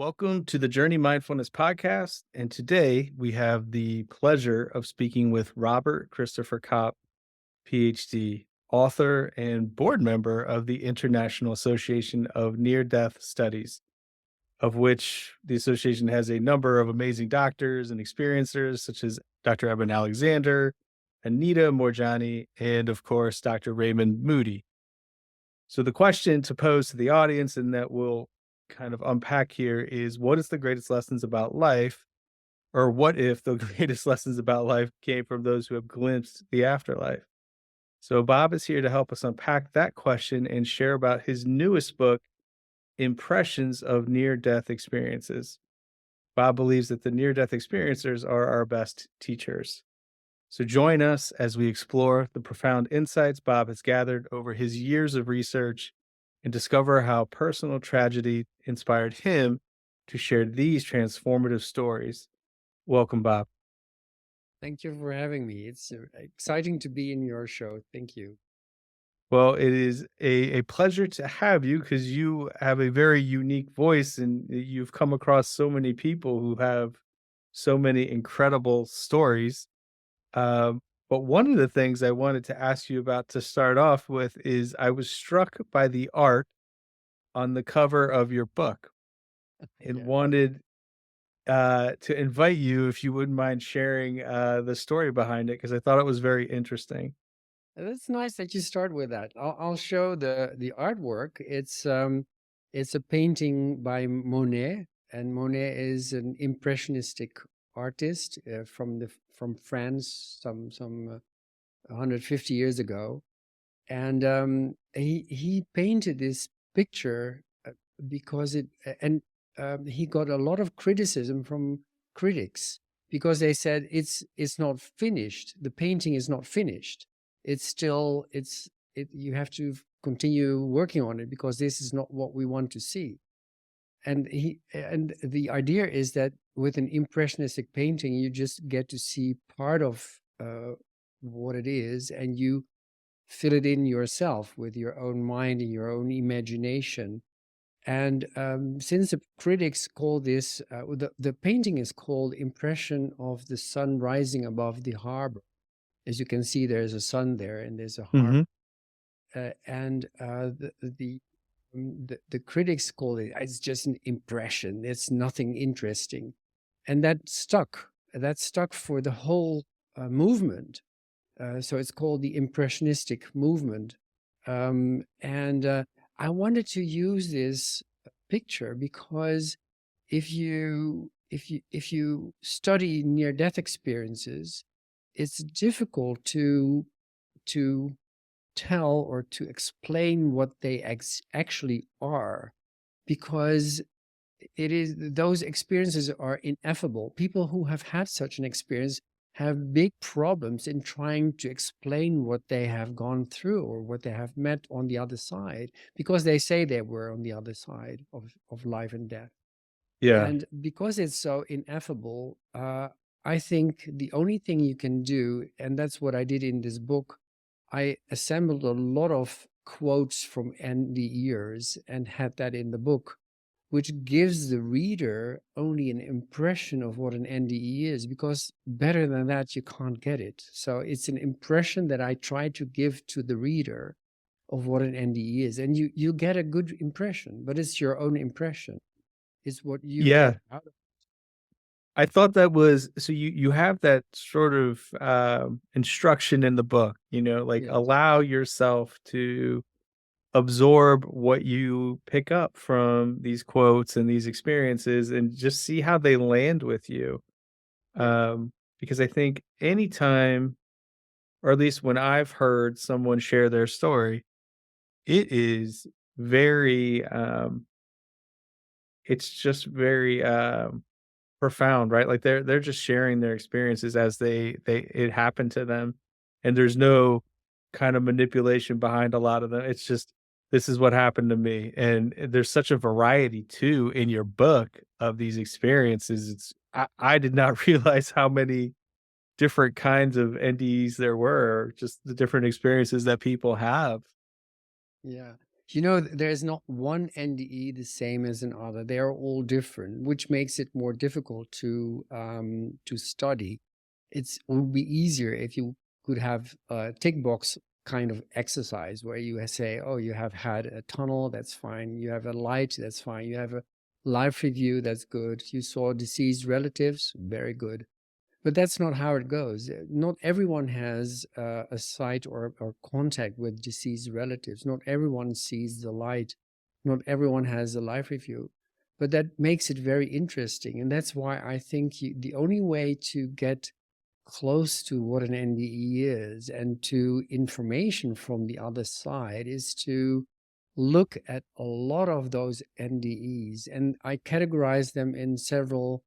Welcome to the Journey Mindfulness podcast. And today we have the pleasure of speaking with Robert Christopher Copp, PhD, author and board member of the International Association of Near Death Studies, of which the association has a number of amazing doctors and experiencers, such as Dr. Eben Alexander, Anita Morjani, and of course, Dr. Raymond Moody. So the question to pose to the audience and that we'll kind of unpack here is, what is the greatest lessons about life? Or what if the greatest lessons about life came from those who have glimpsed the afterlife? So Bob is here to help us unpack that question and share about his newest book, Impressions of Near-Death Experiences. Bob believes that the near-death experiencers are our best teachers. So join us as we explore the profound insights Bob has gathered over his years of research and discover how personal tragedy inspired him to share these transformative stories. Welcome, Bob. Thank you for having me. It's exciting to be in your show. Thank you. Well, it is a pleasure to have you because you have a very unique voice and you've come across so many people who have so many incredible stories. Um, but one of the things I wanted to ask you about to start off with is I was struck by the art on the cover of your book and Yeah, wanted to invite you if you wouldn't mind sharing the story behind it because I thought it was very interesting. that's nice that you start with that. I'll show the artwork. It's a painting by Monet, and Monet is an impressionistic artist from France, some 150 years ago, and he painted this picture because he got a lot of criticism from critics because they said it's not finished. The painting is not finished. It's still you have to continue working on it because this is not what we want to see. And the idea is that with an impressionistic painting, you just get to see part of what it is, and you fill it in yourself with your own mind and your own imagination. And since the critics call this, the painting is called Impression of the Sun Rising Above the Harbor. As you can see, there's a sun there and there's a harbor. Hmm. The critics call it, it's just an impression. It's nothing interesting. And that stuck. That stuck for the whole movement. So it's called the Impressionistic movement. I wanted to use this picture because if you study near-death experiences, it's difficult to tell or to explain what they actually are, because those experiences are ineffable. People who have had such an experience have big problems in trying to explain what they have gone through or what they have met on the other side, because they say they were on the other side of life and death. Yeah. And because it's so ineffable, I think the only thing you can do, and that's what I did in this book, I assembled a lot of quotes from NDEs and had that in the book, which gives the reader only an impression of what an NDE is, because better than that, you can't get it. So it's an impression that I try to give to the reader of what an NDE is. And you get a good impression, but it's your own impression. It's what you Yeah. get out of I thought that was so you have that sort of instruction in the book, like it. allow yourself to absorb what you pick up from these quotes and these experiences and just see how they land with you. Yeah. Because I think anytime, or at least when I've heard someone share their story, it is very, it's just very profound, right? Like they're just sharing their experiences as it happened to them, and there's no kind of manipulation behind a lot of them. It's just this is what happened to me, and there's such a variety too in your book of these experiences. I did not realize how many different kinds of NDEs there were, just the different experiences that people have. Yeah. There is not one NDE the same as another. They are all different, which makes it more difficult to study. It would be easier if you could have a tick box kind of exercise where you say, oh, you have had a tunnel, that's fine. You have a light, that's fine. You have a life review, that's good. You saw deceased relatives, very good. But that's not how it goes. Not everyone has a sight or contact with deceased relatives. Not everyone sees the light. Not everyone has a life review. But that makes it very interesting. And that's why I think the only way to get close to what an NDE is and to information from the other side is to look at a lot of those NDEs. And I categorize them in several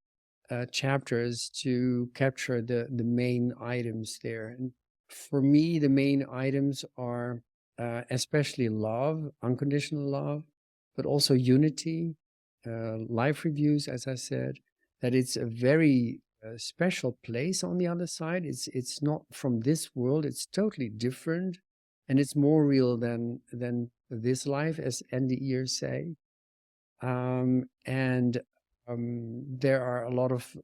chapters to capture the main items there. And for me, the main items are especially love, unconditional love, but also unity, life reviews, as I said, that it's a very special place on the other side. It's not from this world. It's totally different, and it's more real than this life, as NDEs say. And there are a lot of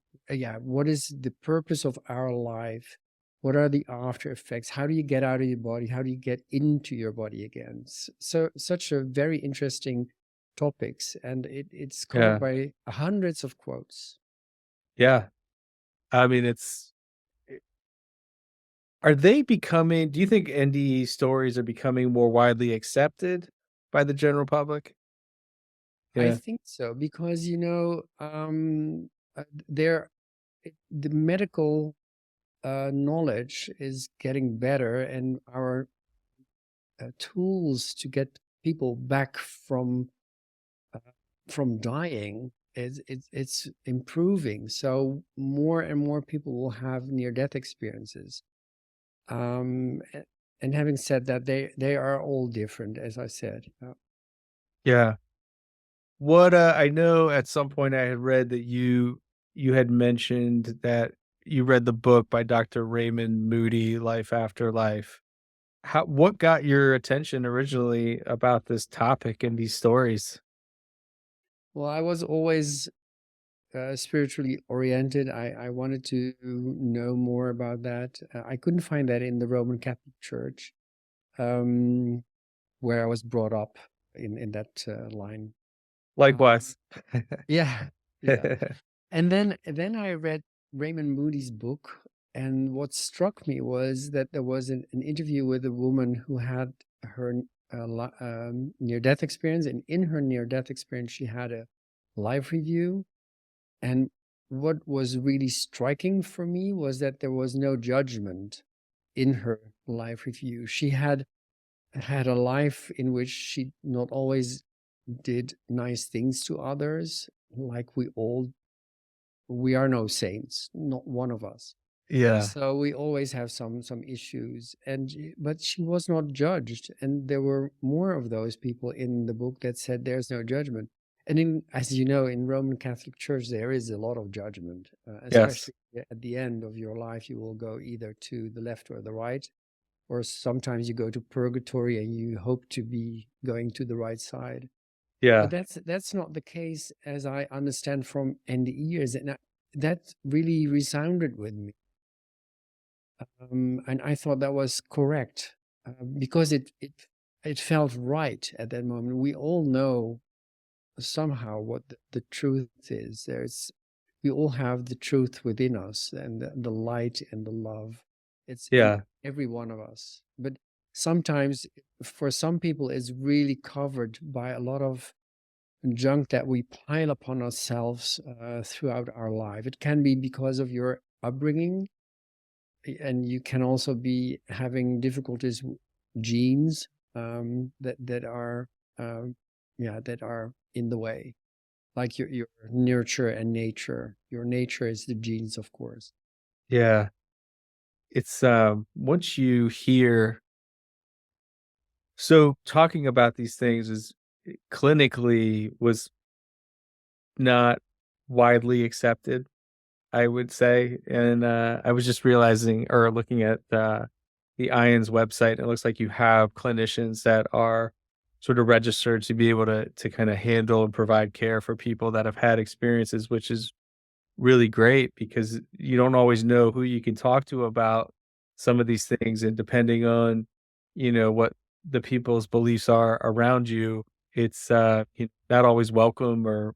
what is the purpose of our life? What are the after effects? How do you get out of your body? How do you get into your body again? So such a very interesting topics, and it's covered Yeah. by hundreds of quotes. Yeah. I mean, are they becoming, do you think NDE stories are becoming more widely accepted by the general public? I Yeah. think so because there the medical knowledge is getting better, and our tools to get people back from dying it's improving. So more and more people will have near-death experiences. And having said that, they are all different, as I said. Yeah. What, I know at some point I had read that you had mentioned that you read the book by Dr. Raymond Moody, Life After Life. What got your attention originally about this topic and these stories? Well, I was always spiritually oriented. I wanted to know more about that. I couldn't find that in the Roman Catholic Church, um, where I was brought up in that line. Um, Likewise. yeah, yeah. And then I read Raymond Moody's book, and what struck me was that there was an interview with a woman who had her near-death experience, and in her near-death experience, she had a life review. And what was really striking for me was that there was no judgment in her life review. She had a life in which she not always did nice things to others, like we are no saints, not one of us. Yeah. So we always have some issues, but she was not judged, and there were more of those people in the book that said there's no judgment. And as you know, in Roman Catholic Church there is a lot of judgment, Yes. especially at the end of your life. You will go either to the left or the right, or sometimes you go to purgatory and you hope to be going to the right side. But Yeah. that's not the case, as I understand from NDEs, and that really resounded with me. And I thought that was correct, because it felt right at that moment. We all know somehow what the truth is. We all have the truth within us, and the light and the love. It's in Yeah. every one of us. But sometimes, for some people, it's really covered by a lot of junk that we pile upon ourselves throughout our life. It can be because of your upbringing, and you can also be having difficulties with genes that are that are in the way, like your nurture and nature. Your nature is the genes, of course. Yeah. It's, once you hear, so talking about these things is clinically was not widely accepted, I would say, and, I was just realizing or looking at, the IONS website, it looks like you have clinicians that are sort of registered to be able to kind of handle and provide care for people that have had experiences, which is really great because you don't always know who you can talk to about some of these things, and depending on, what the people's beliefs are around you, it's, not always welcome or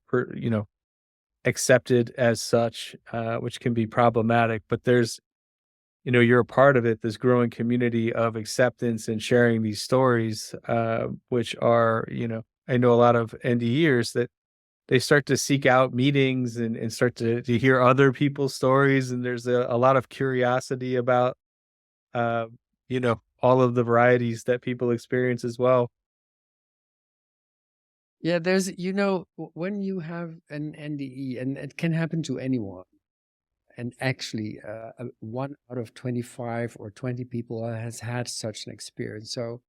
accepted as such, which can be problematic, but you're a part of it, this growing community of acceptance and sharing these stories, which are, I know a lot of NDErs that they start to seek out meetings and start to hear other people's stories, and there's a lot of curiosity about, uh, all of the varieties that people experience as well. Yeah, there's, when you have an NDE, and it can happen to anyone, and actually, 1 out of 25 or 20 people has had such an experience. So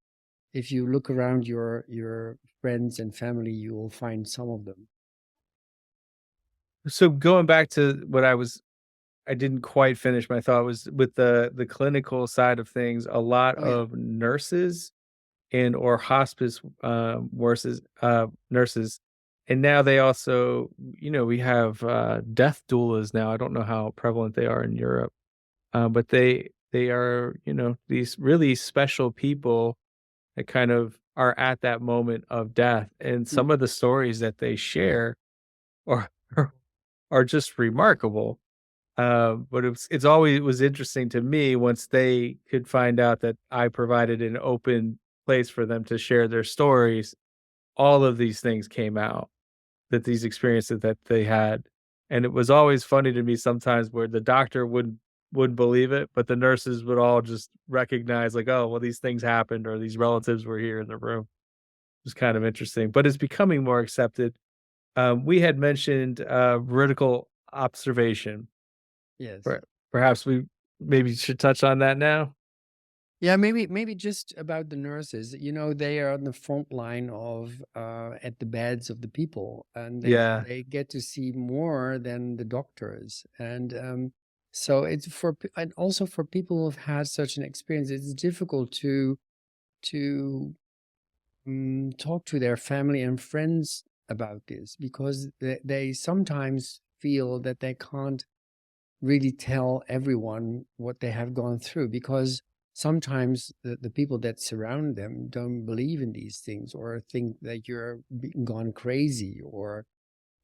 if you look around your friends and family, you will find some of them. So going back to what I didn't quite finish my thought was with the clinical side of things, a lot Oh yeah. of nurses and or hospice, nurses, and now they also, we have, death doulas now. I don't know how prevalent they are in Europe, but they are, these really special people that kind of are at that moment of death, and Mm. some of the stories that they share are are just remarkable. But it's always it was interesting to me once they could find out that I provided an open place for them to share their stories, all of these things came out, that these experiences that they had, and it was always funny to me sometimes where the doctor wouldn't believe it, but the nurses would all just recognize like, "Oh, well, these things happened," or "These relatives were here in the room." It was kind of interesting, but it's becoming more accepted. We had mentioned, veridical observation. Yes. Per perhaps we maybe should touch on that now? Yeah, maybe just about the nurses. They are on the front line of at the beds of the people, and they Yeah. they get to see more than the doctors. And so it's and also for people who've had such an experience, it's difficult to talk to their family and friends about this, because they sometimes feel that they can't really tell everyone what they have gone through, because sometimes the people that surround them don't believe in these things, or think that you're gone crazy,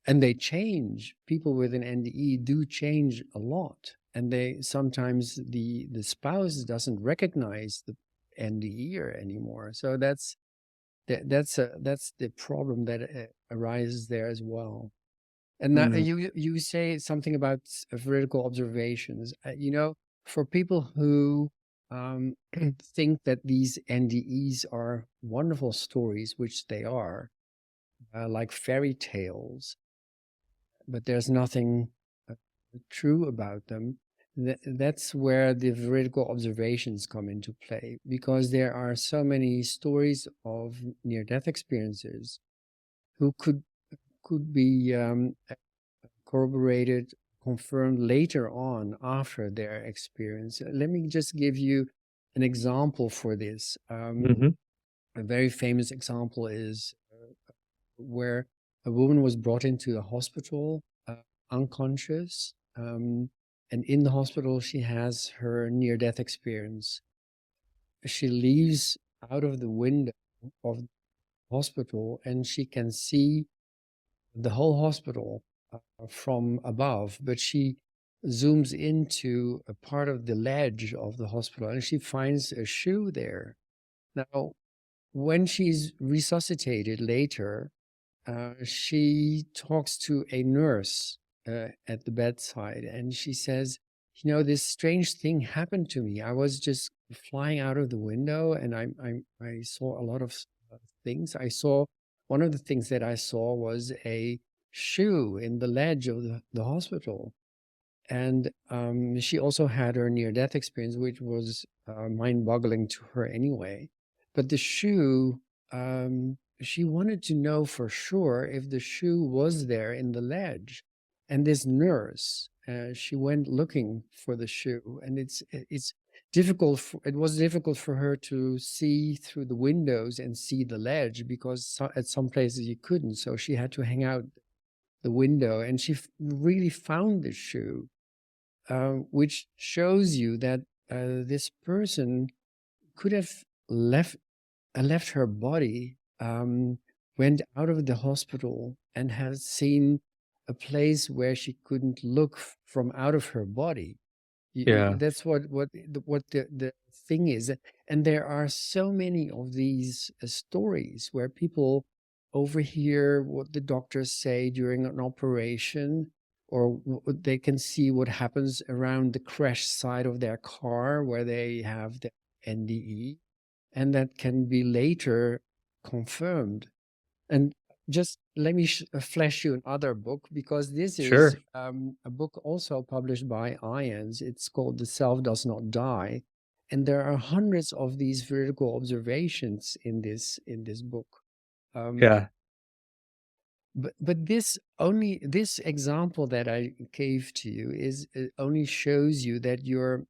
and they change. People with an NDE do change a lot, and they sometimes the spouse doesn't recognize the NDE anymore. So that's the problem that arises there as well. And that, Mm. you say something about veridical observations. For people who think that these NDEs are wonderful stories, which they are, like fairy tales, but there's nothing uh, true about them. That's where the veridical observations come into play, because there are so many stories of near-death experiences who could be corroborated, confirmed later on after their experience. Let me just give you an example for this. Mhm. A very famous example is where a woman was brought into the hospital unconscious. And in the hospital, she has her near death experience. She leaves out of the window of the hospital, and she can see the whole hospital from above, but she zooms into a part of the ledge of the hospital, and she finds a shoe there. Now, when she's resuscitated later, she talks to a nurse at the bedside, and she says, this strange thing happened to me. I was just flying out of the window, and I saw a lot of things. One of the things that I saw was a shoe in the ledge of the hospital. And she also had her near-death experience, which was mind-boggling to her anyway. But the shoe, she wanted to know for sure if the shoe was there in the ledge. And this nurse, she went looking for the shoe, and it's it was difficult for her to see through the windows and see the ledge, because at some places you couldn't. So she had to hang out the window, and she really found the shoe, which shows you that this person could have left her body, went out of the hospital, and has seen a place where she couldn't look from out of her body. Yeah. That's what the thing is. And there are so many of these stories where people overhear what the doctors say during an operation, or they can see what happens around the crash site of their car where they have the NDE, and that can be later confirmed. And just let me flash you another book, because this is Sure. a book also published by IANS. It's called The Self Does Not Die. And there are hundreds of these veridical observations in this book. Um, Yeah. but this example that I gave to you is only shows you that your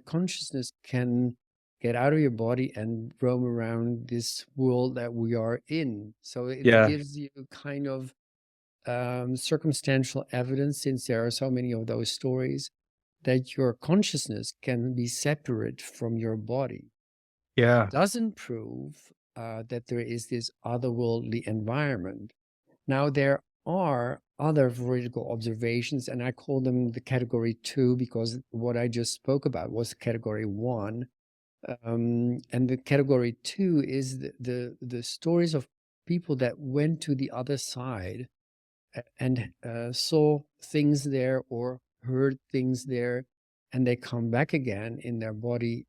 consciousness can get out of your body and roam around this world that we are in. So it Yeah. gives you kind of circumstantial evidence, since there are so many of those stories, that your consciousness can be separate from your body. Yeah. Doesn't prove that there is this otherworldly environment. Now, there are other veridical observations, and I call them the category 2, because what I just spoke about was category 1. And the category 2 is the stories of people that went to the other side and saw things there or heard things there, and they come back again in their body,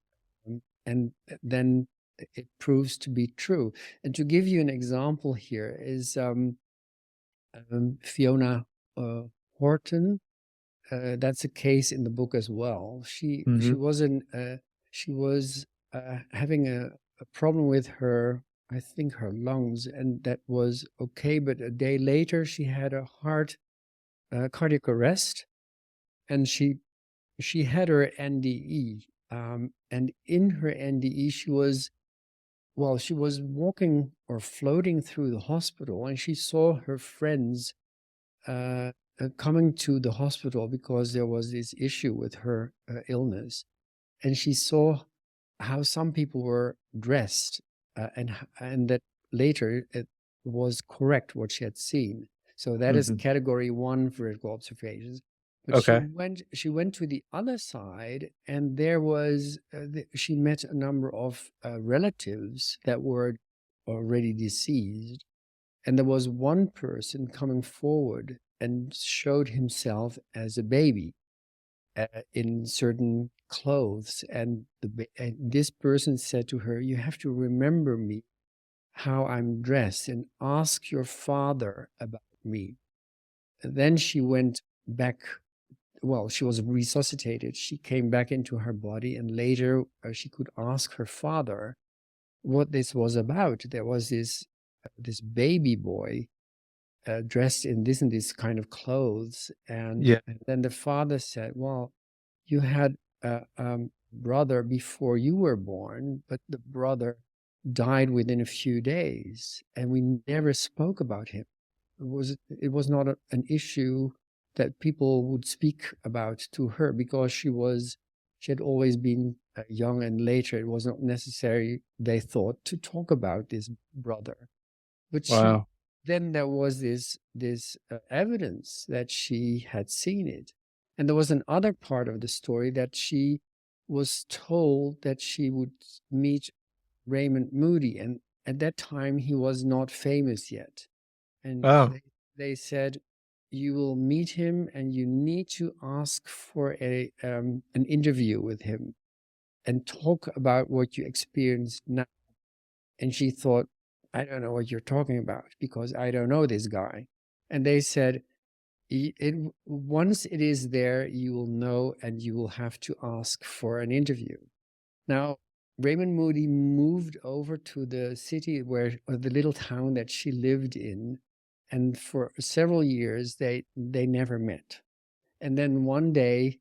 and then it proves to be true. And to give you an example here is Fiona Horton. That's a case in the book as well. She Hmm. was having a problem with her, I think, her lungs, and that was okay. But a day later, she had a cardiac arrest, and she had her NDE. And in her NDE, she was walking or floating through the hospital, and she saw her friends coming to the hospital because there was this issue with her illness. And she saw how some people were dressed, and that later it was correct what she had seen. So that is Hmm. category 1 veridical observations. But Okay. she went to the other side, and there was she met a number of relatives that were already deceased, and there was one person coming forward and showed himself as a baby in certain clothes. And this person said to her, "You have to remember me, how I'm dressed, and ask your father about me." And then she went back. Well, she was resuscitated. She came back into her body, and later she could ask her father what this was about. There was this baby boy dressed in this and this kind of clothes. Yeah. And then the father said, "Well, you had a brother before you were born, but the brother died within a few days, and we never spoke about him. It was not an issue that people would speak about to her, because she had always been young, and later it was not necessary, they thought, to talk about this brother. But Wow. then there was this evidence that she had seen it. And there was another part of the story that she was told that she would meet Raymond Moody, and at that time he was not famous yet. And Oh. they said, "You will meet him, and you need to ask for an interview with him and talk about what you experienced now." And she thought, "I don't know what you're talking about, because I don't know this guy." And they said, once it is there, you will know, and you will have to ask for an interview." Now, Raymond Moody moved over to the city or the little town that she lived in. And for several years, they never met. And then one day,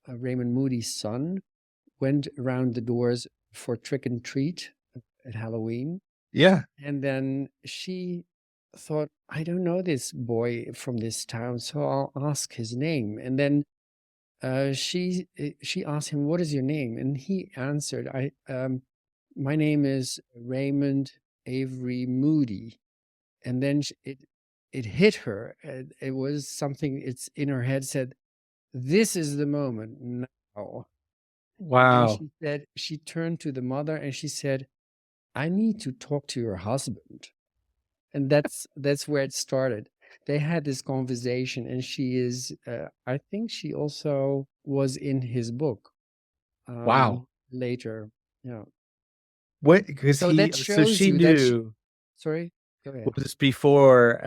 Raymond Moody's son went around the doors for trick and treat at Halloween. Yeah. And then she thought, I don't know this boy from this town, so I'll ask his name. And then she asked him, "What is your name?" And he answered, my name is Raymond Avery Moody." And then it hit her. It was something. It's in her head. Said, "This is the moment now." And then Wow. she said, she turned to the mother and she said, "I need to talk to your husband." And that's where it started. They had this conversation, and she is, I think she also was in his book Wow. later. Yeah. What? Because So that so shows she you that. knew. Sorry, go ahead. Was this before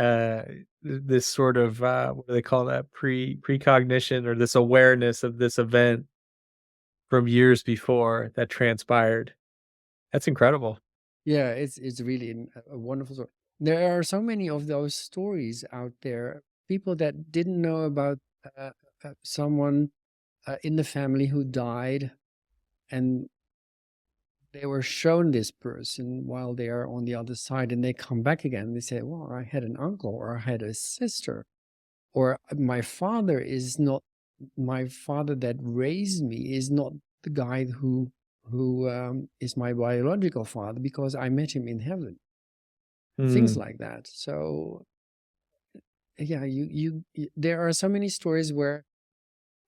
this sort of what do they call that, precognition, or this awareness of this event from years before that transpired? That's incredible. Yeah, it's really a wonderful story. There are so many of those stories out there. People that didn't know about someone in the family who died, and they were shown this person while they are on the other side, and they come back again. They say, "Well, I had an uncle, or I had a sister, or my father is not my father that raised me is not the guy who is my biological father, because I met him in heaven." Things Hmm. like that. So yeah, there are so many stories where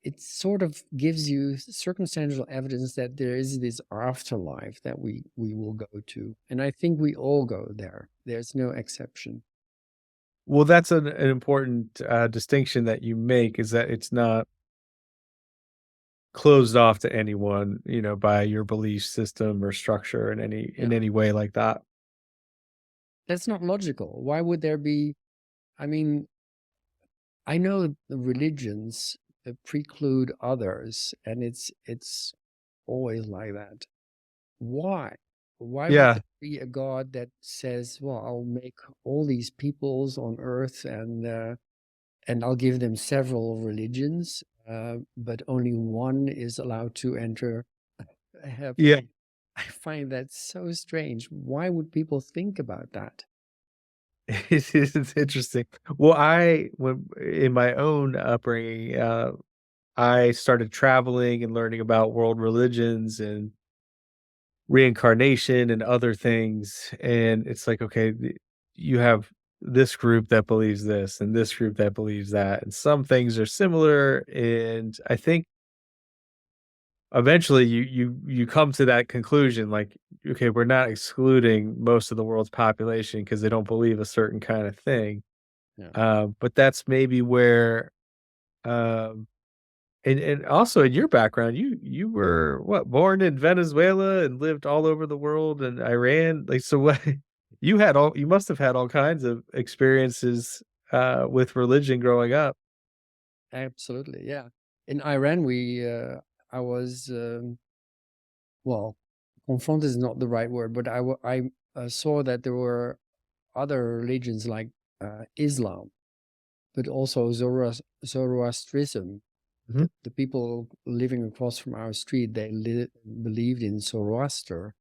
it sort of gives you circumstantial evidence that there is this afterlife that we will go to, and I think we all go there. There's no exception. Well, that's an important distinction that you make, is that it's not closed off to anyone, by your belief system or structure in Yeah, any way like that. that's not logical. Why would there be? I mean, I know the religions preclude others, and it's always like that. Why? Why would Yeah. there be a God that says, "Well, I'll make all these peoples on earth, and I'll give them several religions, but only one is allowed to enter Yeah. heaven"? I find that so strange. Why would people think about that? It's interesting. Well, when in my own upbringing, I started traveling and learning about world religions and reincarnation and other things, and it's like, okay, you have this group that believes this and this group that believes that, and some things are similar, and I think eventually you come to that conclusion, like, okay, we're not excluding most of the world's population because they don't believe a certain kind of thing. Yeah, But that's maybe where, um and also in your background, you were what, born in Venezuela and lived all over the world and Iran? Like, so what, you must have had all kinds of experiences with religion growing up. absolutely. Yeah. In Iran, I was, well, confronted is not the right word, but I saw that there were other religions like Islam, but also Zoroastrianism. Mhm. The people living across from our street, they believed in Zoroaster.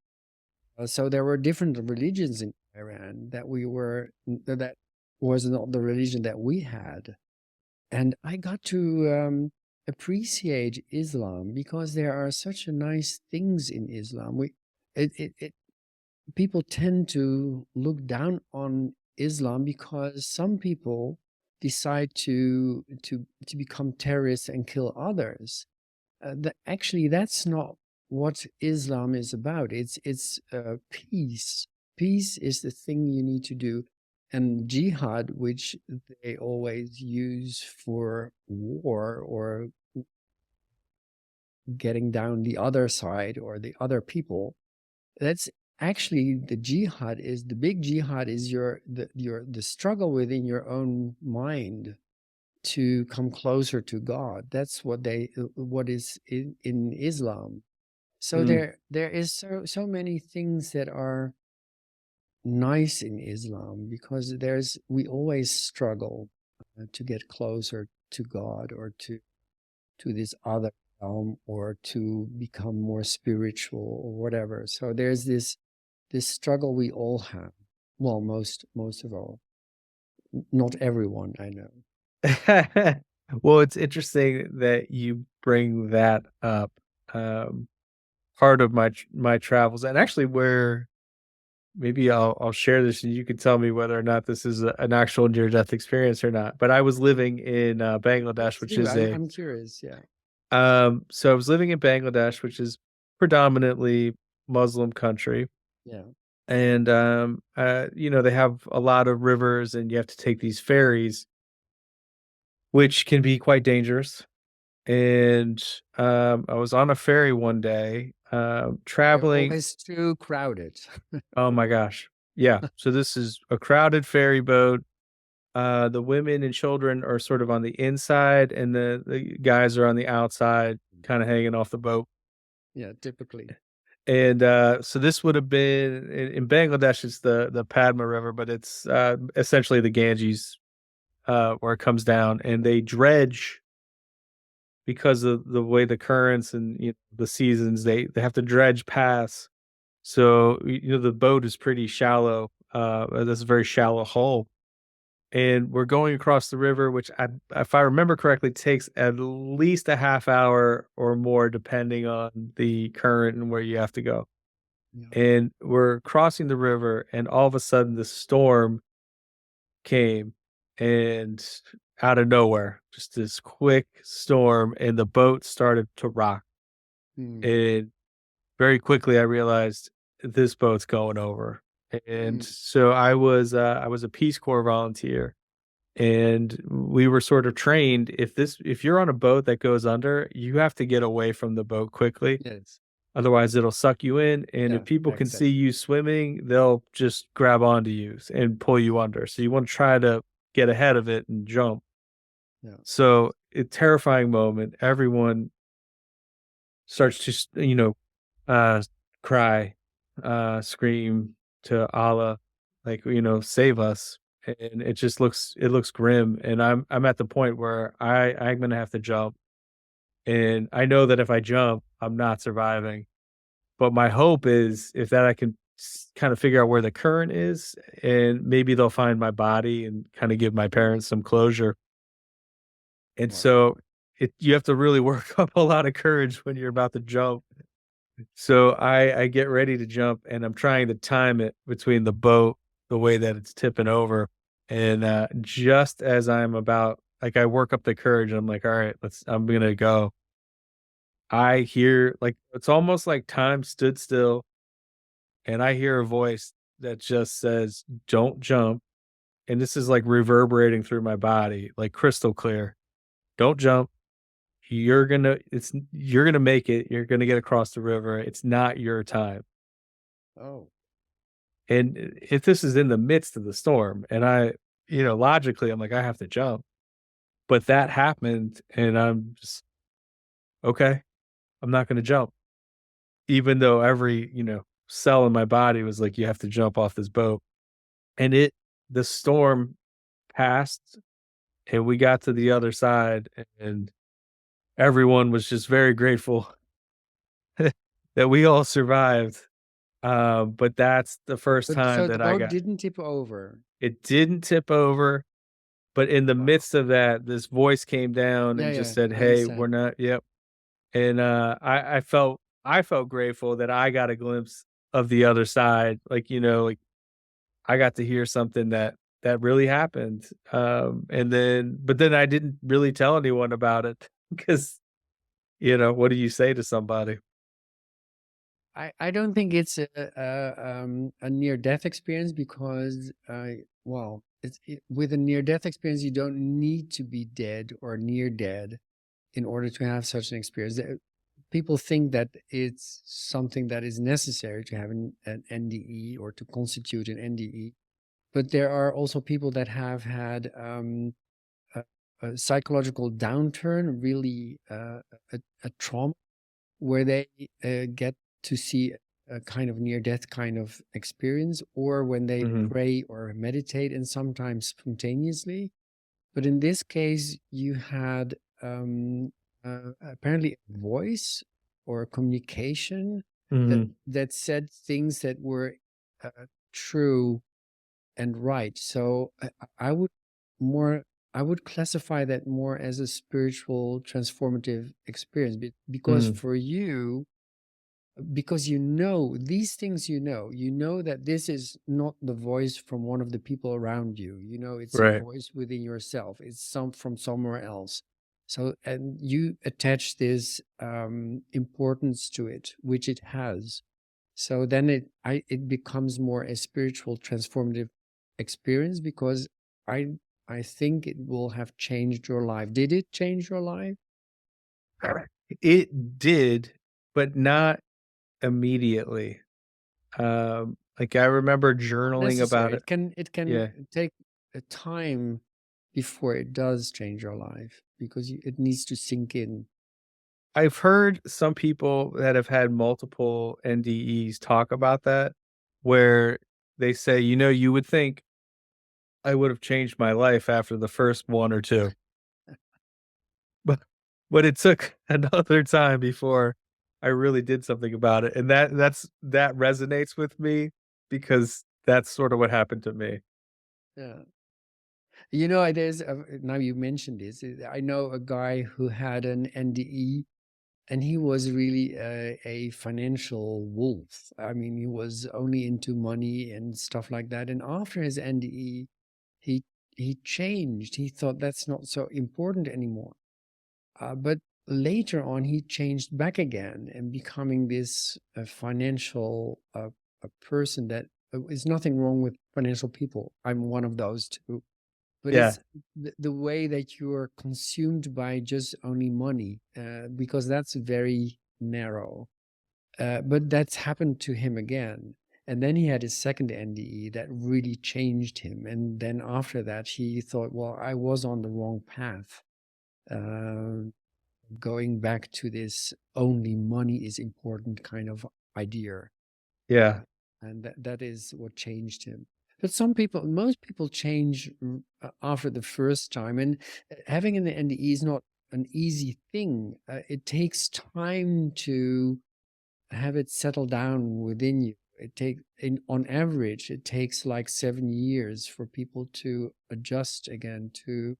So there were different religions in Iran that was not the religion that we had. And I got to appreciate Islam because there are such nice things in Islam. It people tend to look down on Islam because some people decide to become terrorists and kill others. Actually, that's not what Islam is about. It's peace. Peace is the thing you need to do, and jihad, which they always use for war or getting down the other side or the other people. That's actually the jihad is the big jihad is the struggle within your own mind to come closer to God. That's what is in Islam. So Mm. there is so many things that are nice in Islam, because we always struggle to get closer to God or to this other. or to become more spiritual or whatever. So there's this struggle we all have. Well, most of all, not everyone I know. Well, it's interesting that you bring that up. Um, Part of my travels, and actually where maybe I'll share this, and you can tell me whether or not this is an actual near-death experience or not. But I was living in Bangladesh, Please which do. is a I'm curious. Yeah. so I was living in Bangladesh, which is predominantly Muslim country, Yeah. and they have a lot of rivers, and you have to take these ferries, which can be quite dangerous. And I was on a ferry one day, They're traveling. always too crowded. Oh my gosh. Yeah. So this is a crowded ferry boat. The women and children are sort of on the inside, and the guys are on the outside, kind of hanging off the boat. Yeah, typically. And so this would have been in Bangladesh. It's the Padma River, but it's essentially the Ganges, where it comes down, and they dredge because of the way the currents and the seasons. They have to dredge paths. So the boat is pretty shallow. That's a very shallow hull, and we're going across the river, which if I remember correctly, takes at least a half hour or more, depending on the current and where you have to go. Yeah. And we're crossing the river, and all of a sudden, the storm came, and out of nowhere, just this quick storm, and the boat started to rock. Mm. And very quickly, I realized this boat's going over. And Mm. so I was a Peace Corps volunteer, and we were sort of trained, if you're on a boat that goes under, you have to get away from the boat quickly. Yes. Otherwise, it'll suck you in, and Yeah, if people can see exactly. you swimming, they'll just grab onto you and pull you under. So you wanna try to get ahead of it and jump. Yeah. So, a terrifying moment, everyone starts to uh, cry, scream to Allah, like, "Save us." And it looks grim, and I'm at the point where I'm gonna have to jump, and I know that if I jump, I'm not surviving. But my hope is if that I can kind of figure out where the current is, and maybe they'll find my body and kind of give my parents some closure. And Wow. so you have to really work up a lot of courage when you're about to jump. So I get ready to jump, and I'm trying to time it between the boat, the way that it's tipping over. And just as I'm about, like, I work up the courage, I'm like, all right, I'm going to go. I hear, like, it's almost like time stood still, and I hear a voice that just says, "Don't jump." And this is like reverberating through my body, like crystal clear. "Don't jump. You're gonna make it. You're gonna get across the river. It's not your time." Oh, And if this is in the midst of the storm, and logically, I'm like, I have to jump. But that happened, and I'm just, okay, I'm not gonna jump. Even though every, cell in my body was like, you have to jump off this boat. And the storm passed, and we got to the other side, and everyone was just very grateful that we all survived. But that's the first but time so the that I boat got didn't tip over. it didn't tip over, but in the Wow. midst of that, this voice came down Yeah, and just yeah, said, I "Hey, we're understand. not." Yep. And I felt grateful that I got a glimpse of the other side. Like, like I got to hear something that really happened. But then I didn't really tell anyone about it because, what do you say to somebody? I don't think it's a near death experience because well, with a near death experience you don't need to be dead or near dead in order to have such an experience. People think that it's something that is necessary to have an NDE or to constitute an NDE, but there are also people that have had a, a psychological downturn, really a trauma, where they get to see a kind of near death kind of experience, or when they Mhm. pray or meditate, and sometimes spontaneously. But in this case, you had apparently a voice or a communication that Mhm. that said things that were true and right. So I would more I would classify that more as a spiritual transformative experience because Mm. for you, because you know these things, you know that this is not the voice from one of the people around you, it's a Right. voice within yourself, it's some from somewhere else. So and you attach this importance to it, which it has. So then it becomes more a spiritual transformative experience because i I think it will have changed your life. Did it change your life? It did, but not immediately. Like, I remember Not journaling about necessary. it. It can Yeah. take a time before it does change your life because it needs to sink in. I've heard some people that have had multiple NDEs talk about that, where they say, "You would think I would have changed my life after the first 1 or 2, but it took another time before I really did something about it," and that resonates with me because that's sort of what happened to me. Yeah. There's now you mentioned this. I know a guy who had an NDE, and he was really a financial wolf. I mean, he was only into money and stuff like that. And after his NDE, he he changed. He thought that's not so important anymore. But later on, he changed back again and becoming this financial a person that is nothing wrong with financial people. I'm one of those too. But Yeah, it's the way that you are consumed by just only money, because that's very narrow. But that's happened to him again. And then he had his second NDE that really changed him. And then after that, he thought, well, I was on the wrong path. Uh, Going back to this only money is important kind of idea. yeah, And that is what changed him. But most people change after the first time. And having an NDE is not an easy thing. It takes time to have it settle down within you. On average, it takes like 7 years for people to adjust again to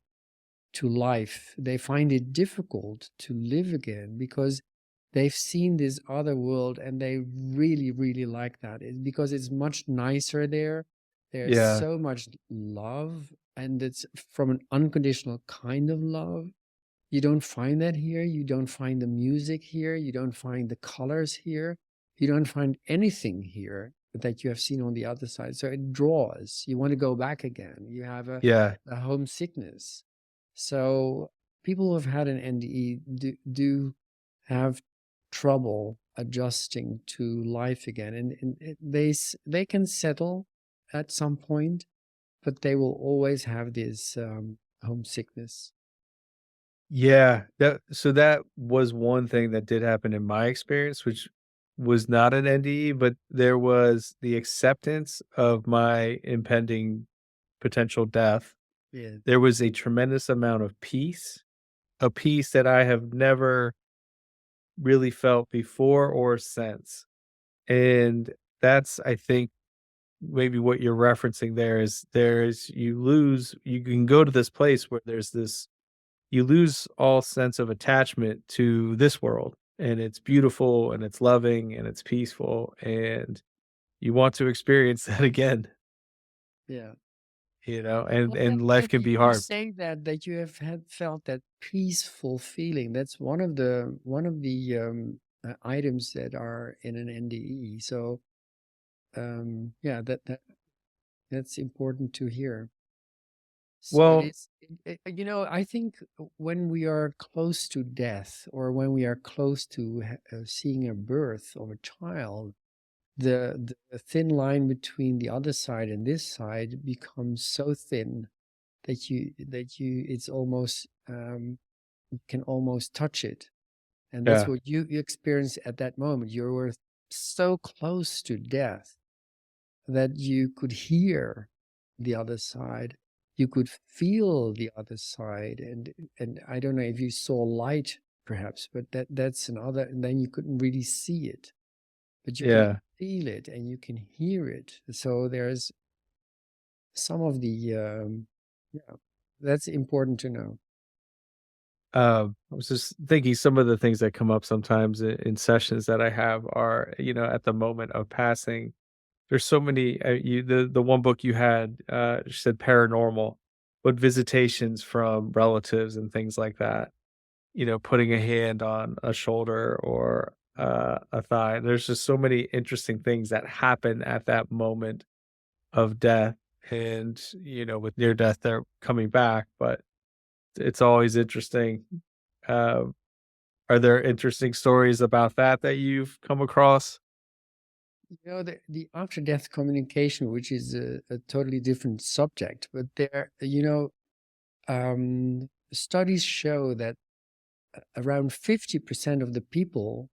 life. They find it difficult to live again because they've seen this other world and they really, really like that. Because it's much nicer there. There's yeah, so much love, and it's from an unconditional kind of love. You don't find that here. You don't find the music here. You don't find the colors here. You don't find anything here that you have seen on the other side. So it draws. You want to go back again. You have yeah. a homesickness. So people who have had an NDE do have trouble adjusting to life again, and they can settle at some point, but they will always have this homesickness. Yeah, that was one thing that did happen in my experience, which was not an NDE, but there was the acceptance of my impending potential death. Yeah. There was a tremendous amount of peace, a peace that I have never really felt before or since. And that's, I think, maybe what you're referencing there is you can go to this place where you lose all sense of attachment to this world, and it's beautiful and it's loving and it's peaceful, and you want to experience that again, Yeah. and Well, life can be you hard. say that you have had felt that peaceful feeling. That's one of the items that are in an NDE. So yeah, that's important to hear. So Well, I think when we are close to death or when we are close to seeing a birth of a child, the thin line between the other side and this side becomes so thin that you it's almost you can almost touch it. And that's yeah, what you experience at that moment. You were so close to death that you could hear the other side, you could feel the other side. And I don't know if you saw light perhaps, but that's another, and then you couldn't really see it, but you can Yeah. feel it and you can hear it. So there's some of the, yeah, that's important to know. I was just thinking some of the things that come up sometimes in sessions that I have are, at the moment of passing. There's so many. The one book you had said paranormal, but visitations from relatives and things like that. Putting a hand on a shoulder or a thigh. There's just so many interesting things that happen at that moment of death, and with near death, they're coming back, but it's always interesting. Um, are there interesting stories about that you've come across? The after death communication, which is a totally different subject, but there, studies show that around 50% of the people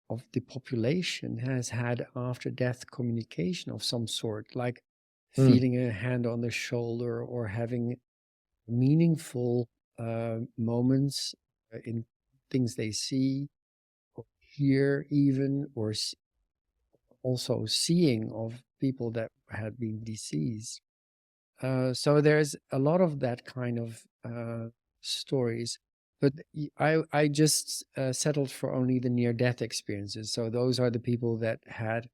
of the population has had after death communication of some sort, like Mm, feeling a hand on the shoulder or having meaningful moments in things they see or hear, even, or also seeing of people that had been deceased. So there's a lot of that kind of stories, but I just settled for only the near death experiences. So those are the people that had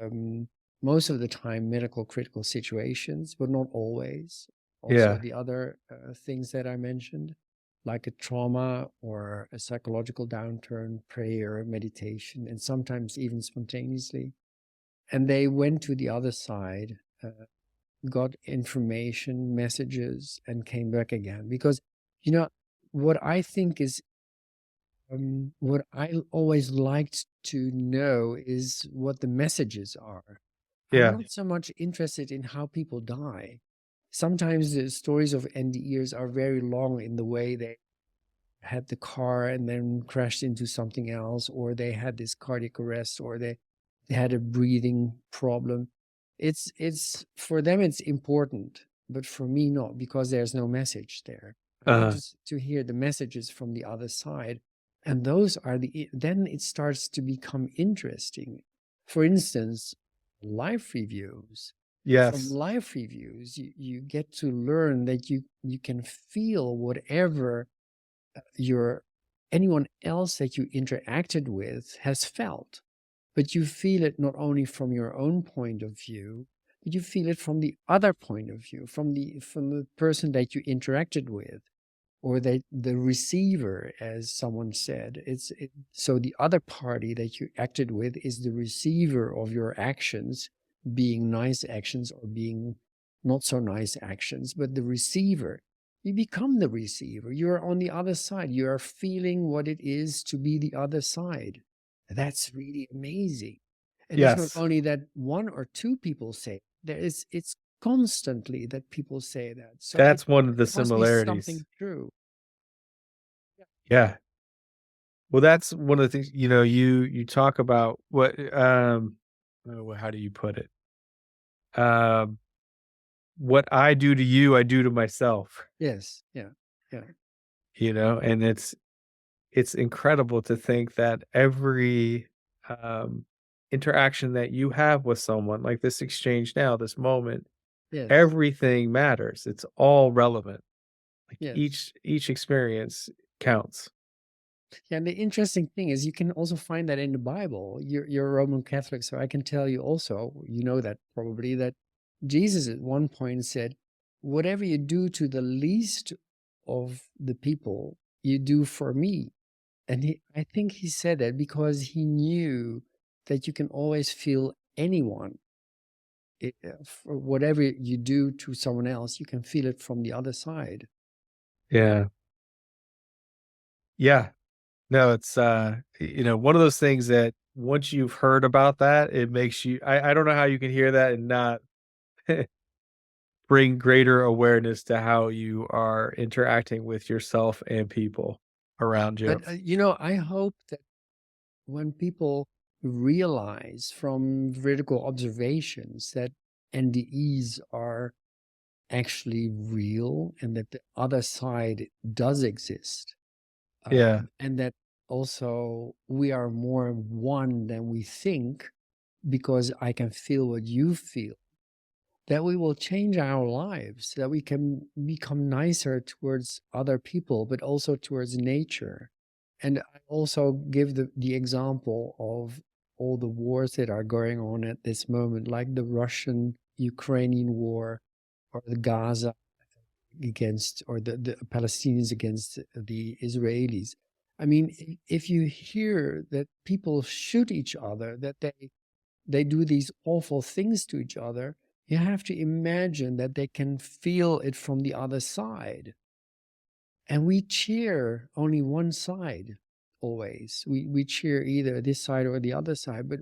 um, most of the time medical critical situations, but not always. Also, yeah. the other things that I mentioned, like a trauma or a psychological downturn, prayer, meditation, and sometimes even spontaneously. And they went to the other side, got information, messages, and came back again. Because, you know, what I think is, what I always liked to know is what the messages are. I'm Yeah. not so much interested in how people die. Sometimes the stories of NDEs are very long in the way they had the car and then crashed into something else, or they had this cardiac arrest, or they had a breathing problem. It's for them it's important, but for me not, because there's no message there. I want Uh, to hear the messages from the other side, and those are then it starts to become interesting. For instance, life reviews. From yes. life reviews, you get to learn that you can feel whatever your anyone else that you interacted with has felt, but you feel it not only from your own point of view, but you feel it from the other point of view, from the person that you interacted with, or that the receiver, as someone said. So the other party that you acted with is the receiver of your actions, being nice actions or being not so nice actions, but the receiver. You become the receiver. You're on the other side. You are feeling what it is to be the other side. That's really amazing. And it's not Yes. only that one or two people say it. It's constantly that people say that. So it That's one of the must be similarities. something true. Yeah. Well, that's one of the things, you talk about what, how do you put it? Um, what I do to you, I do to myself, Yes. Yeah. Yeah. and it's incredible to think that every, um, interaction that you have with someone, like this exchange now, this moment, Yes. everything matters. It's all relevant. Like Yes. each experience counts. Yeah. And the interesting thing is you can also find that in the Bible. You're a Roman Catholic, so I can tell you also, you know that probably, that Jesus at one point said, whatever you do to the least of the people, you do for me. And I think he said that because he knew that you can always feel anyone. For whatever you do to someone else, you can feel it from the other side. Yeah. Yeah. No, it's, one of those things that once you've heard about that, it makes you I don't know how you can hear that and not bring greater awareness to how you are interacting with yourself and people around you. But, I hope that when people realize from veridical observations that NDEs are actually real and that the other side does exist, Yeah. And that also we are more one than we think, because I can feel what you feel, that we will change our lives, that we can become nicer towards other people, but also towards nature. And I also give the example of all the wars that are going on at this moment, like the Russian-Ukrainian war, or the Gaza against, or the Palestinians against the Israelis. I mean, if you hear that people shoot each other, that they do these awful things to each other, you have to imagine that they can feel it from the other side. And we cheer only one side always. We cheer either this side or the other side, but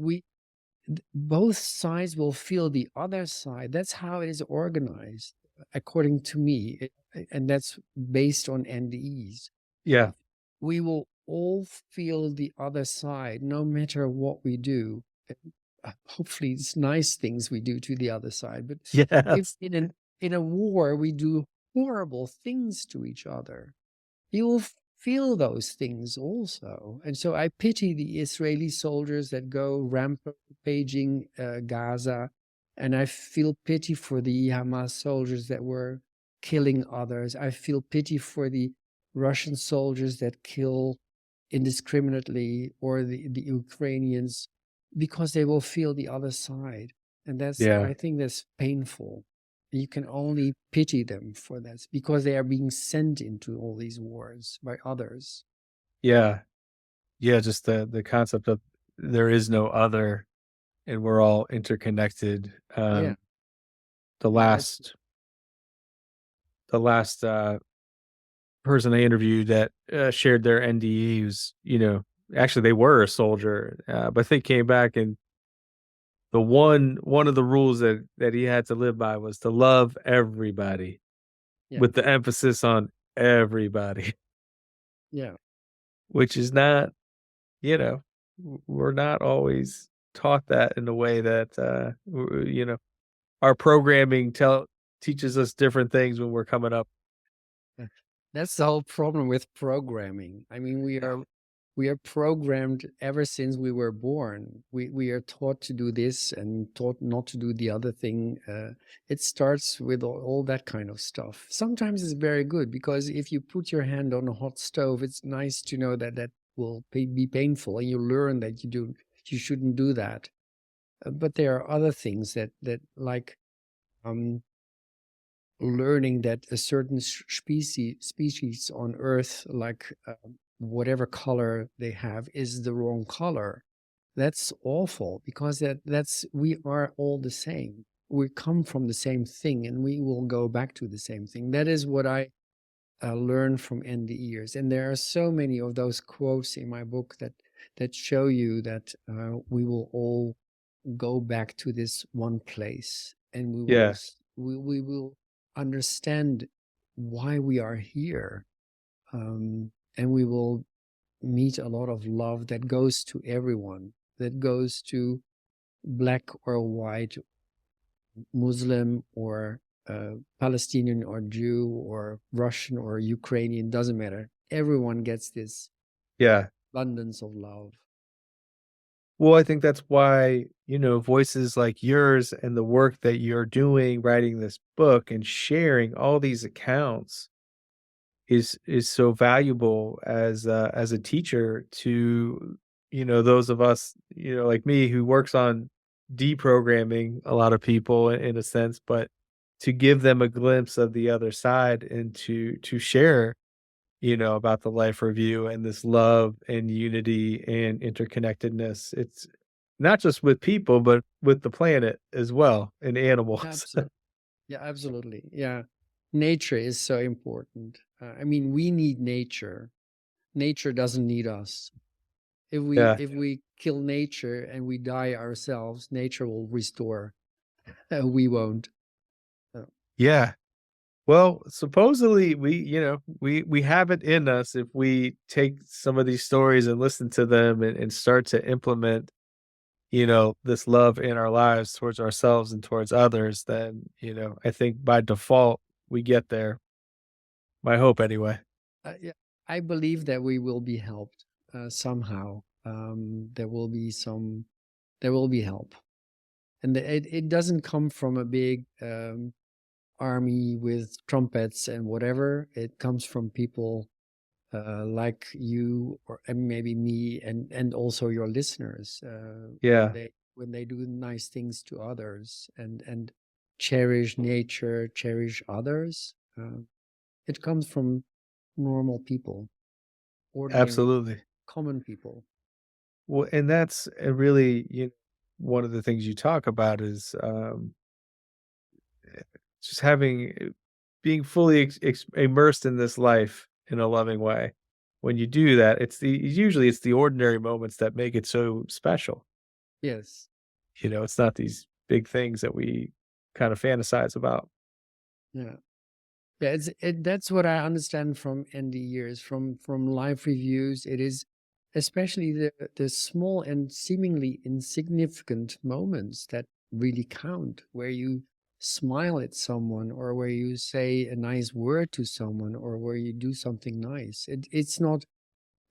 both sides will feel the other side. That's how it is organized, according to me. And that's based on NDEs. Yeah. We will all feel the other side, no matter what we do. Hopefully it's nice things we do to the other side, but if Yes. in a war we do horrible things to each other, you will feel those things also. And so I pity the Israeli soldiers that go rampaging Gaza, and I feel pity for the Hamas soldiers that were killing others. I feel pity for the Russian soldiers that kill indiscriminately, or the Ukrainians, because they will feel the other side. And Yeah. I think that's painful. You can only pity them for this, because they are being sent into all these wars by others. Yeah. Yeah, just the concept of there is no other and we're all interconnected. Yeah, The yeah, that's last the last person I interviewed that shared their NDEs, actually they were a soldier, but they came back and the one of the rules that he had to live by was to love everybody yeah, with the emphasis on everybody, yeah. which is not, we're not always taught that in the way that our programming teaches us different things when we're coming up. Yeah. That's the whole problem with programming. I mean, we are programmed ever since we were born. We are taught to do this and taught not to do the other thing. It starts with all that kind of stuff. Sometimes it's very good, because if you put your hand on a hot stove, it's nice to know that that will be painful, and you learn that you shouldn't do that. But there are other things that like um, learning that a certain species on Earth, like whatever color they have, is the wrong color. That's awful, because that's we are all the same. We come from the same thing, and we will go back to the same thing. That is what I learned from NDEs, and there are so many of those quotes in my book that show you that we will all go back to this one place, and Yeah. we will understand why we are here, and we will meet a lot of love that goes to everyone, that goes to black or white, Muslim or Palestinian or Jew or Russian or Ukrainian, doesn't matter. Everyone gets this Yeah. abundance of love. Well, I think that's why, voices like yours and the work that you're doing, writing this book and sharing all these accounts is so valuable as a teacher to, those of us, like me who works on deprogramming a lot of people in a sense, but to give them a glimpse of the other side and to share, about the life review and this love and unity and interconnectedness. It's not just with people, but with the planet as well and animals. Absolutely. Yeah, absolutely. Yeah. Nature is so important. I mean, we need nature. Nature doesn't need us. Yeah. If we kill nature and we die ourselves, nature will restore. We won't. Uh, Yeah. Well, supposedly we have it in us if we take some of these stories and listen to them and start to implement, this love in our lives towards ourselves and towards others, then, I think by default we get there. My hope anyway. yeah, I believe that we will be helped somehow. There will be help, and it doesn't come from a big army with trumpets and whatever. It comes from people like you, or and maybe me, and also your listeners, Yeah, when they do nice things to others, and cherish nature, cherish others. It comes from normal people, ordinary, absolutely. common people. Well, and that's really, one of the things you talk about is, just being fully immersed in this life in a loving way. When you do that, it's the ordinary moments that make it so special. Yes. It's not these big things that we kind of fantasize about. Yeah. Yeah, that's what I understand from NDEs, from life reviews. It is especially the small and seemingly insignificant moments that really count, where you smile at someone, or where you say a nice word to someone, or where you do something nice. It's not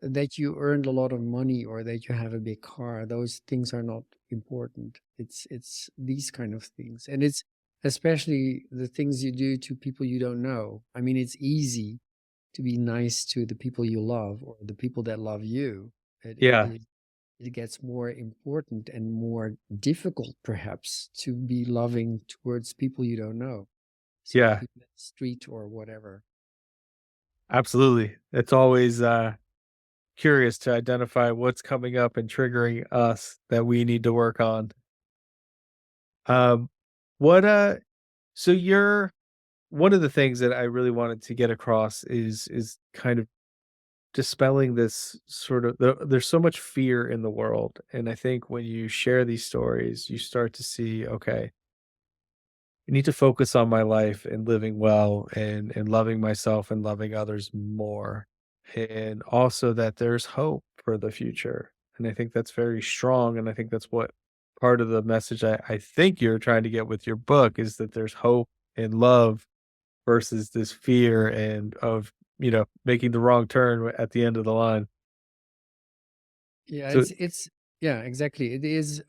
that you earned a lot of money or that you have a big car. Those things are not important. It's these kind of things, and it's especially the things you do to people you don't know. I mean, it's easy to be nice to the people you love or the people that love you. Yeah, It gets more important and more difficult, perhaps, to be loving towards people you don't know. So yeah, people in the street or whatever. absolutely. It's always curious to identify what's coming up and triggering us that we need to work on. Um, what so you're one of the things that I really wanted to get across is kind of dispelling this sort of there's so much fear in the world, and I think when you share these stories, you start to see, okay, I need to focus on my life and living well and loving myself and loving others more. And also that there's hope for the future. And I think that's very strong. And I think that's what part of the message I think you're trying to get with your book is that there's hope and love versus this fear and of, making the wrong turn at the end of the line. Yeah, So it's yeah, exactly. It is.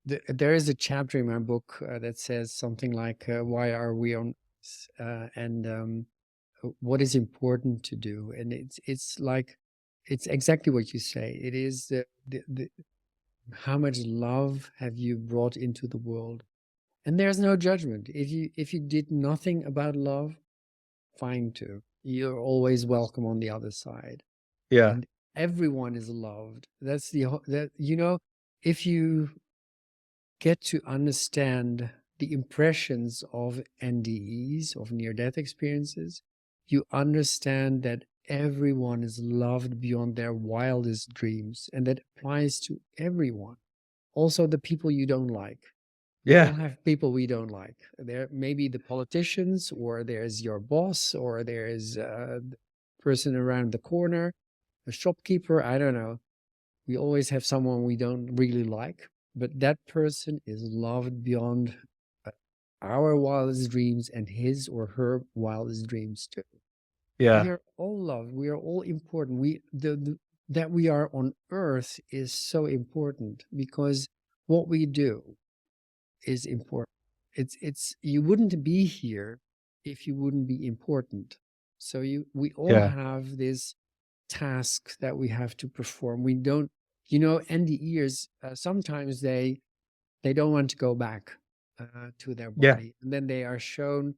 There is a chapter in my book that says something like, "Why are we on Earth?" And what is important to do. And it's like it's exactly what you say. It is the how much love have you brought into the world, and there's no judgment. If you did nothing about love, fine too. You're always welcome on the other side, yeah, and everyone is loved. That's that if you get to understand the impressions of NDEs, of near death experiences, you understand that everyone is loved beyond their wildest dreams. And that applies to everyone, also the people you don't like. We all yeah, have people we don't like. There may be the politicians, or there's your boss, or there's the person around the corner, a shopkeeper. I don't know. We always have someone we don't really like, but that person is loved beyond uh, our wildest dreams and his or her wildest dreams too. We yeah, are all loved. We are all important. That we are on earth is so important, because what we do is important. It's you wouldn't be here if you wouldn't be important. So we all yeah, have this task that we have to perform. We don't, NDErs, sometimes they don't want to go back to their yeah, body, and then they are shown,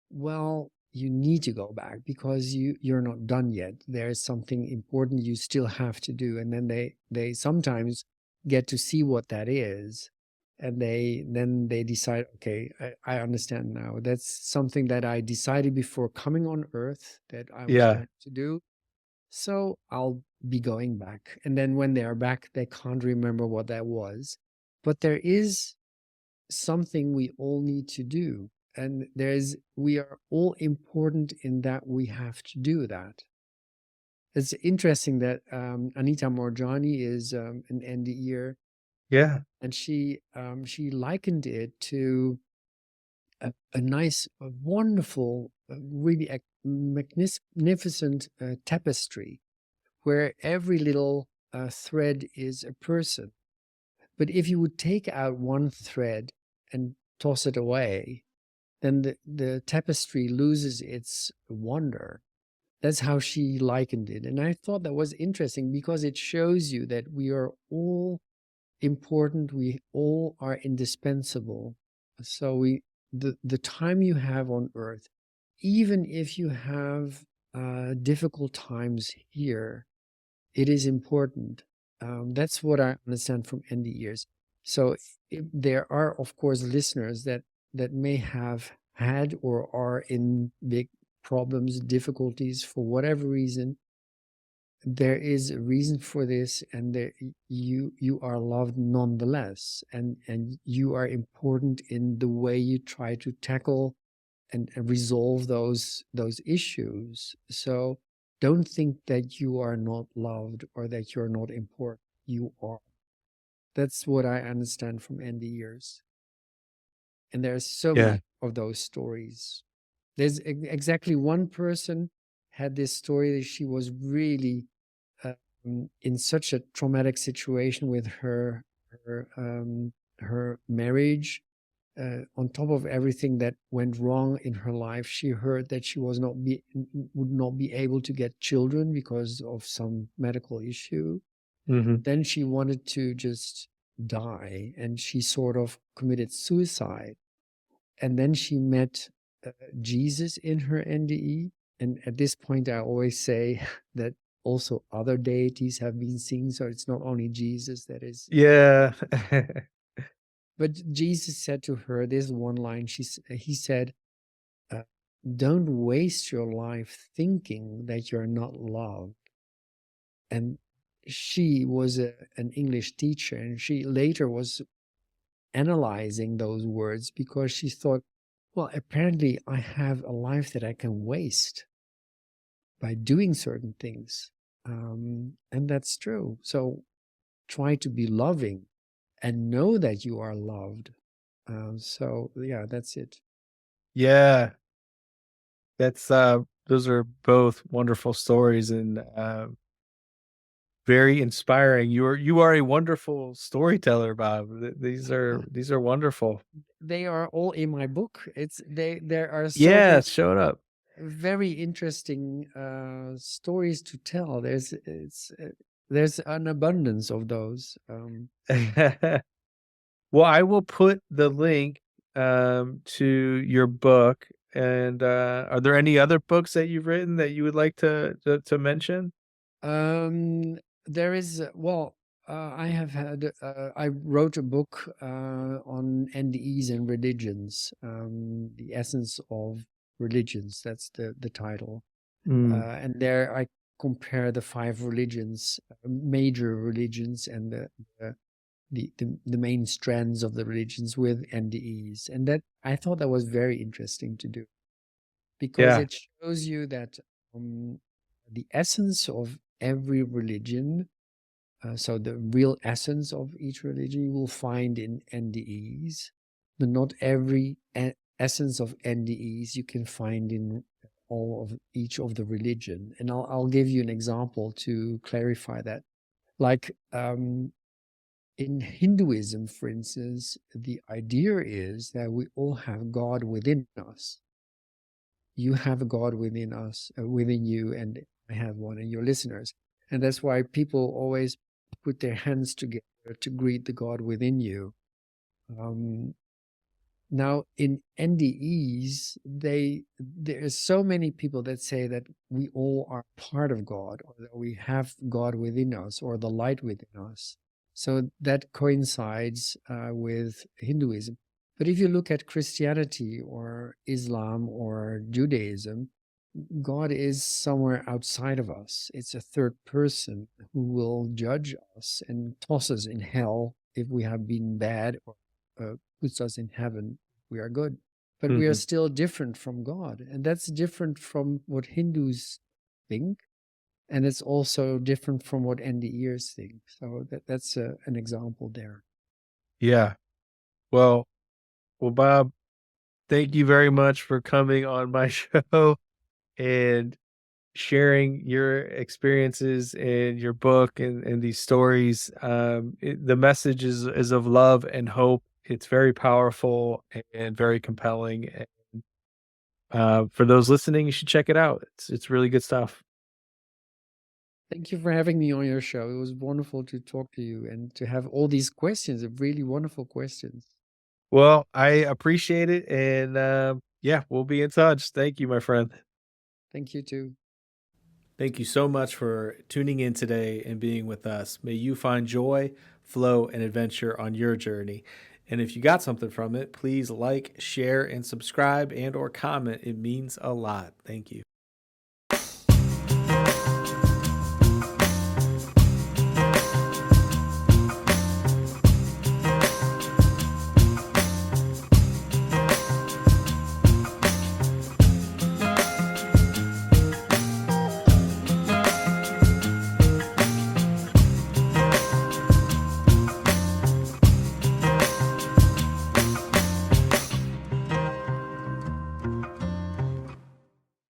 well, you need to go back because you're not done yet. There is something important you still have to do, and then they sometimes get to see what that is, and they decide, okay, I understand now. That's something that I decided before coming on Earth that I was yeah, going to do, so I'll be going back. And then when they are back, they can't remember what that was. But there is something we all need to do. And we are all important in that we have to do that. It's interesting that Anita Morjani is an NDEer, yeah, and she likened it to a nice, a wonderful, really magnificent tapestry where every little thread is a person. But if you would take out one thread and toss it away, then the tapestry loses its wonder. That's how she likened it. And I thought that was interesting because it shows you that we are all important, we all are indispensable. So the time you have on earth, even if you have difficult times here, it is important. That's what I understand from NDEs. So there are, of course, listeners that may have had or are in big problems, difficulties for whatever reason. There is a reason for this, and there, you are loved nonetheless, and you are important in the way you try to tackle and resolve those issues. So don't think that you are not loved or that you're not important. You are. That's what I understand from NDEs. And there's so Yeah. many of those stories. There's exactly one person had this story that she was really in such a traumatic situation with her marriage. On top of everything that went wrong in her life, she heard that she would not be able to get children because of some medical issue. Hmm. Then she wanted to just die, and she sort of committed suicide. And then she met Jesus in her NDE. And at this point, I always say that also other deities have been seen. So it's not only Jesus that is. Yeah. But Jesus said to her this one line. He said, "Don't waste your life thinking that you're not loved." And she was an English teacher, and she later was analyzing those words because she thought, well, apparently I have a life that I can waste by doing certain things. And that's true. So try to be loving and know that you are loved. So yeah, that's it. Yeah. That's those are both wonderful stories and very inspiring. You are a wonderful storyteller, Bob. These are wonderful. They are all in my book. There are so Yeah, many show it up. very interesting stories to tell. There's an abundance of those. Well, I will put the link to your book. And are there any other books that you've written that you would like to mention? Um, there is, well, I have had, I wrote a book on NDEs and religions, the essence of religions. That's the title. Mm, And there I compare the 5 religions, major religions, and the main strands of the religions with NDEs. And that I thought that was very interesting to do because yeah. it shows you that the essence of every religion, so the real essence of each religion, you will find in NDEs, but not every essence of NDEs you can find in all of each of the religion. And I'll give you an example to clarify that. Like in Hinduism, for instance, the idea is that we all have God within us. You have a God within us, within you, and I have one in your listeners. And that's why people always put their hands together to greet the God within you. Now, in NDEs, there are so many people that say that we all are part of God, or that we have God within us, or the light within us. So that coincides with Hinduism. But if you look at Christianity or Islam or Judaism, God is somewhere outside of us. It's a third person who will judge us and toss us in hell if we have been bad, or puts us in heaven if we are good. But we are Mhm. still different from God. And that's different from what Hindus think. And it's also different from what NDEs think. So that's an example there. Yeah. Well, Bob, thank you very much for coming on my show. and sharing your experiences and your book and these stories. The message is of love and hope. It's very powerful and very compelling. And for those listening, you should check it out. It's really good stuff. Thank you for having me on your show. It was wonderful to talk to you and to have all these questions, really wonderful questions. Well, I appreciate it, and yeah, we'll be in touch. Thank you, my friend. Thank you too. Thank you so much for tuning in today and being with us. May you find joy, flow, and adventure on your journey. And if you got something from it, please like, share, and subscribe and or comment. It means a lot. Thank you.